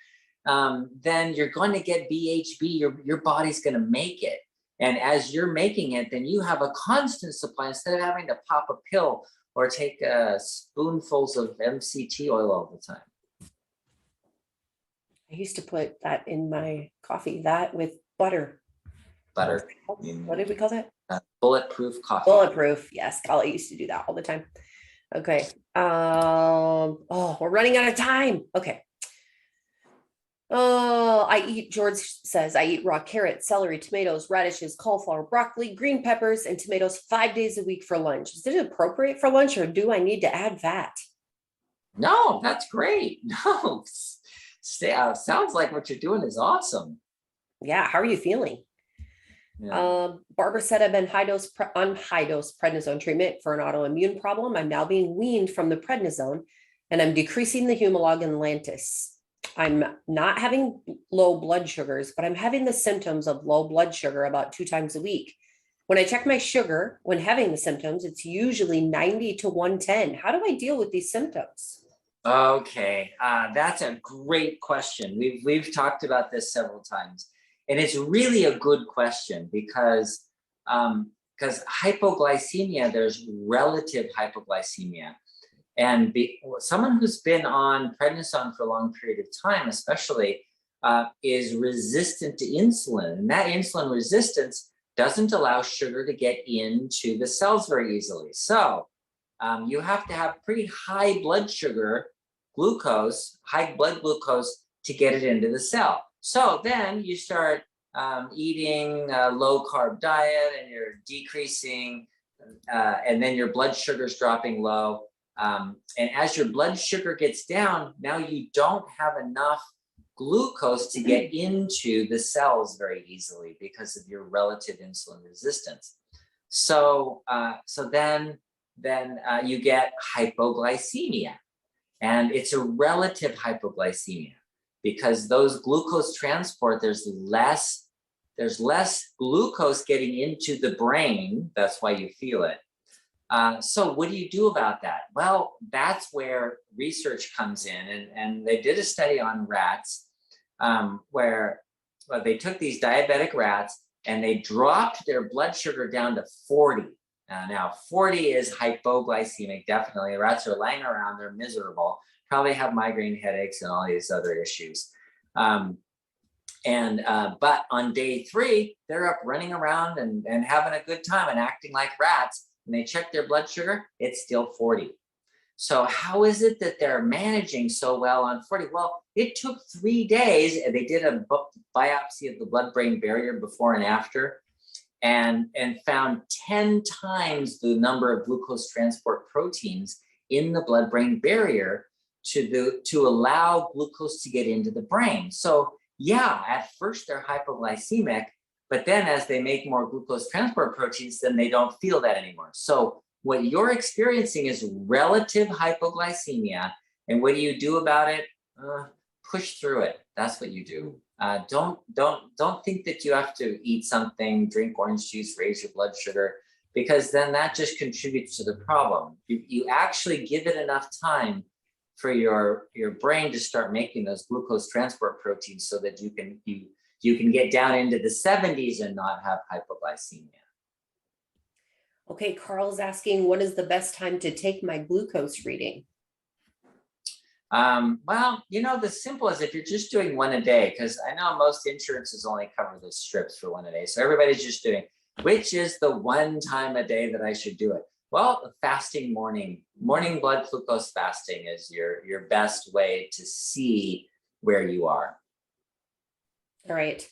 then you're going to get BHB. Your body's going to make it. And as you're making it, then you have a constant supply instead of having to pop a pill or take spoonfuls of MCT oil all the time. I used to put that in my coffee, that with butter. Butter. What did we call that? Bulletproof coffee. Bulletproof. Yes, Golly used to do that all the time. Okay. We're running out of time. Okay. George says, I eat raw carrots, celery, tomatoes, radishes, cauliflower, broccoli, green peppers, and tomatoes 5 days a week for lunch. Is it appropriate for lunch or do I need to add fat? No, that's great. No, sounds like what you're doing is awesome. Yeah. How are you feeling? Yeah. Barbara said, I've been on high dose prednisone treatment for an autoimmune problem. I'm now being weaned from the prednisone and I'm decreasing the Humalog and Lantus. I'm not having low blood sugars, but I'm having the symptoms of low blood sugar about 2 times a week. When I check my sugar, when having the symptoms, it's usually 90 to 110. How do I deal with these symptoms? Okay, that's a great question. We've talked about this several times, and it's really a good question because hypoglycemia, there's relative hypoglycemia. And someone who's been on prednisone for a long period of time, especially, is resistant to insulin. And that insulin resistance doesn't allow sugar to get into the cells very easily. So you have to have pretty high blood sugar, high blood glucose to get it into the cell. So then you start eating a low carb diet and you're decreasing, and then your blood sugar's dropping low. And as your blood sugar gets down, now you don't have enough glucose to get into the cells very easily because of your relative insulin resistance. So then you get hypoglycemia, and it's a relative hypoglycemia because those glucose transport, there's less glucose getting into the brain. That's why you feel it. So what do you do about that? Well, that's where research comes in. And they did a study on rats where they took these diabetic rats and they dropped their blood sugar down to 40. Now, 40 is hypoglycemic, definitely. The rats are laying around, they're miserable, probably have migraine headaches and all these other issues. But on day 3, they're up running around and having a good time and acting like rats. And they check their blood sugar, it's still 40. So how is it that they're managing so well on 40? Well, it took 3 days, and they did a biopsy of the blood-brain barrier before and after, and found 10 times the number of glucose transport proteins in the blood-brain barrier to allow glucose to get into the brain. So yeah, at first they're hypoglycemic, but then as they make more glucose transport proteins, then they don't feel that anymore. So what you're experiencing is relative hypoglycemia. And what do you do about it? Push through it. That's what you do. Don't think that you have to eat something, drink orange juice, raise your blood sugar, because then that just contributes to the problem. You actually give it enough time for your brain to start making those glucose transport proteins so that you can get down into the 70s and not have hypoglycemia. Okay, Carl's asking, what is the best time to take my glucose reading? Well, the simple is if you're just doing one a day, because I know most insurances only cover the strips for one a day. So everybody's just doing, which is the one time a day that I should do it? Well, fasting morning blood glucose fasting is your best way to see where you are. All right.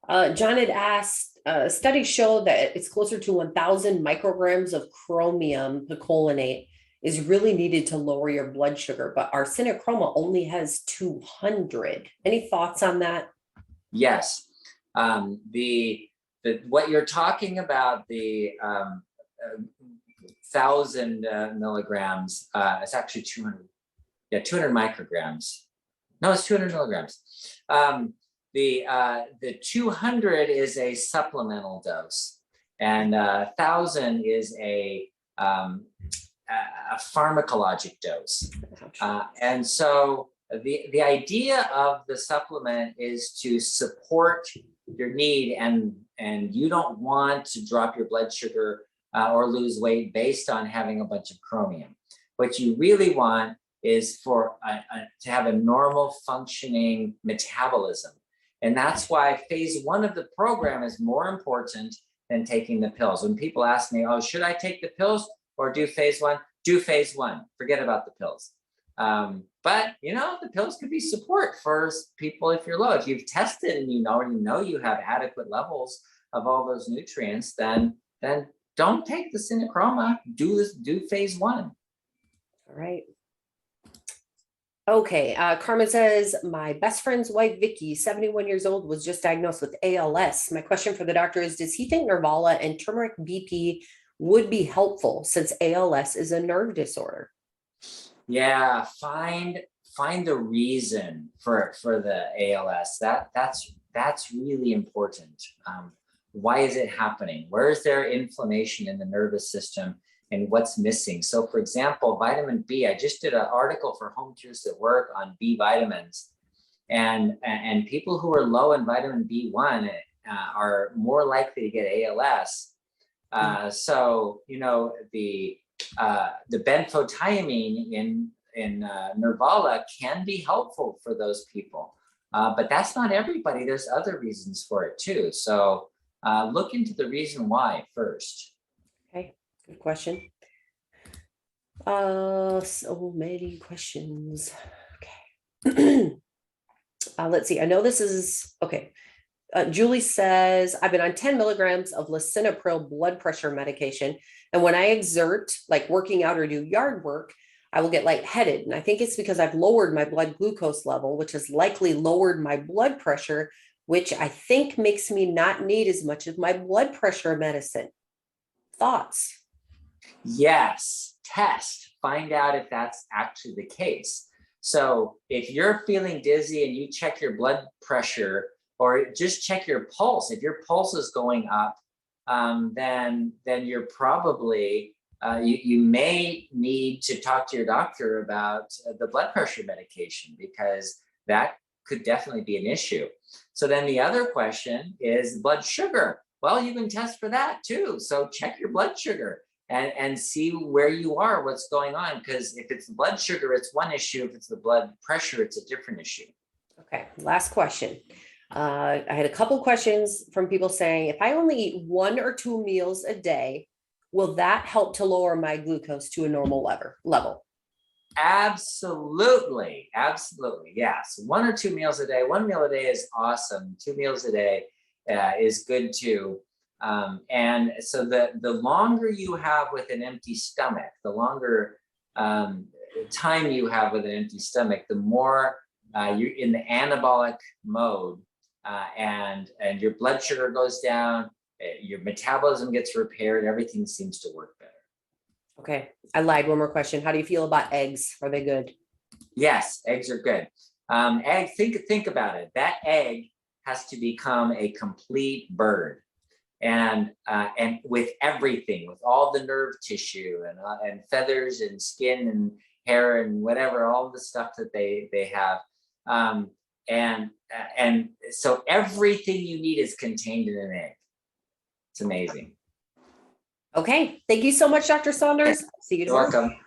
John had asked, studies show that it's closer to 1,000 micrograms of chromium picolinate is really needed to lower your blood sugar, but our arsenochroma only has 200. Any thoughts on that? Yes. What you're talking about, the 1,000 milligrams, it's actually 200. Yeah, 200 micrograms. No, it's 200 milligrams. The 200 is a supplemental dose, and 1,000 is a pharmacologic dose. And so the idea of the supplement is to support your need, and you don't want to drop your blood sugar or lose weight based on having a bunch of chromium. What you really want is for to have a normal functioning metabolism. And that's why phase 1 of the program is more important than taking the pills. When people ask me, oh, should I take the pills or do phase 1? Do phase 1, forget about the pills. But the pills could be support for people if you're low. If you've tested and you know you have adequate levels of all those nutrients, then don't take the synochroma. Do phase 1. All right. Okay, Carmen says, my best friend's wife, Vicky, 71 years old, was just diagnosed with ALS. My question for the doctor is, does he think Nervala and turmeric BP would be helpful since ALS is a nerve disorder? Yeah, find the reason for the ALS. That's really important. Why is it happening? Where is there inflammation in the nervous system? And what's missing? So for example, vitamin B, I just did an article for Home Truths at Work on B vitamins, and people who are low in vitamin B1 are more likely to get ALS. So the benfotiamine in Nervala can be helpful for those people, but that's not everybody. There's other reasons for it too. So look into the reason why first. Okay. Good question. So many questions. Okay. Let's see. I know this is okay. Julie says, I've been on 10 milligrams of lisinopril blood pressure medication. And when I exert, like working out or do yard work, I will get lightheaded. And I think it's because I've lowered my blood glucose level, which has likely lowered my blood pressure, which I think makes me not need as much of my blood pressure medicine. Thoughts? Yes, test, find out if that's actually the case. So if you're feeling dizzy and you check your blood pressure or just check your pulse, if your pulse is going up, then you're probably, you may need to talk to your doctor about the blood pressure medication, because that could definitely be an issue. So then the other question is blood sugar. Well, you can test for that too. So check your blood sugar and see where you are, what's going on. Because if it's the blood sugar, it's one issue. If it's the blood pressure, it's a different issue. Okay, last question. I had a couple questions from people saying, if I only eat 1 or 2 meals a day, will that help to lower my glucose to a normal level? Absolutely. Absolutely. Yes. 1 or 2 meals a day. 1 meal a day is awesome. 2 meals a day is good too. And so the longer you have with an empty stomach, the longer time you have with an empty stomach, the more you're in the anabolic mode, and your blood sugar goes down, your metabolism gets repaired, everything seems to work better. Okay, I lied. One more question. How do you feel about eggs? Are they good? Yes, eggs are good. Egg, think about it. That egg has to become a complete bird, and with everything, with all the nerve tissue and feathers and skin hair and whatever, all the stuff that they have. And so everything you need is contained in an egg. It's amazing. Okay, thank you so much, Dr. Saunders. See you You're tomorrow. welcome.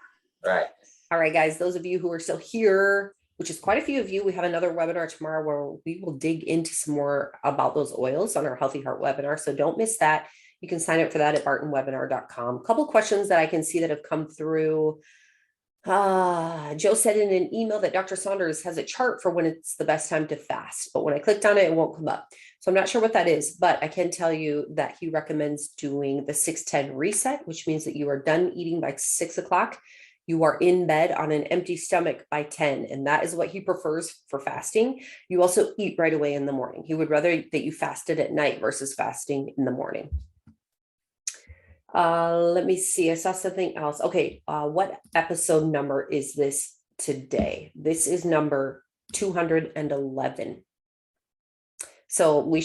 Right. All right, guys, those of you who are still here, which is quite a few of you, we have another webinar tomorrow where we will dig into some more about those oils on our Healthy Heart webinar. So don't miss that. You can sign up for that at bartonwebinar.com. A couple questions that I can see that have come through. Joe said in an email that Dr. Saunders has a chart for when it's the best time to fast, but when I clicked on it, it won't come up. So I'm not sure what that is, but I can tell you that he recommends doing the 6-10 reset, which means that you are done eating by 6 o'clock. You are in bed on an empty stomach by 10, and that is what he prefers for fasting. You also eat right away in the morning. He would rather that you fasted at night versus fasting in the morning. Let me see. I saw something else. Okay. What episode number is this today? This is number 211. So we'll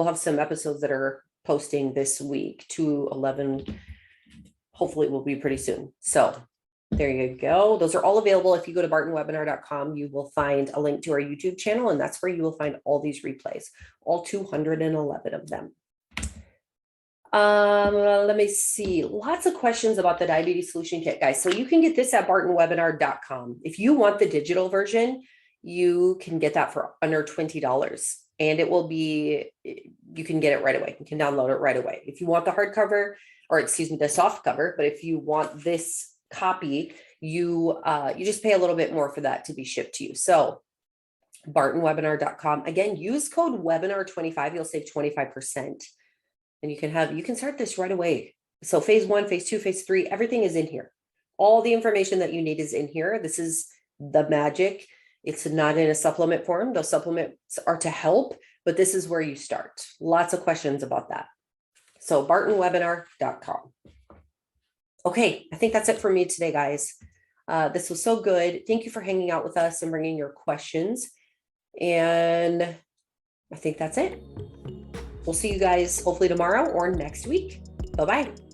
have some episodes that are posting this week. 211 hopefully will be pretty soon. So there you go. Those are all available. If you go to bartonwebinar.com, you will find a link to our YouTube channel, and that's where you will find all these replays, all 211 of them. Let me see. Lots of questions about the diabetes solution kit, guys. So you can get this at bartonwebinar.com. If you want the digital version, you can get that for under $20, and it will be, you can get it right away. You can download it right away. If you want the hardcover, or excuse me, the soft cover, but if you want this copy, you just pay a little bit more for that to be shipped to you. So bartonwebinar.com. Again, use code webinar25. You'll save 25. And you can start this right away. So phase 1, phase 2, phase 3, everything is in here. All the information that you need is in here. This is the magic. It's not in a supplement form. Those supplements are to help, but this is where you start. Lots of questions about that. So bartonwebinar.com. Okay, I think that's it for me today, guys. This was so good. Thank you for hanging out with us and bringing your questions. And I think that's it. We'll see you guys hopefully tomorrow or next week. Bye-bye.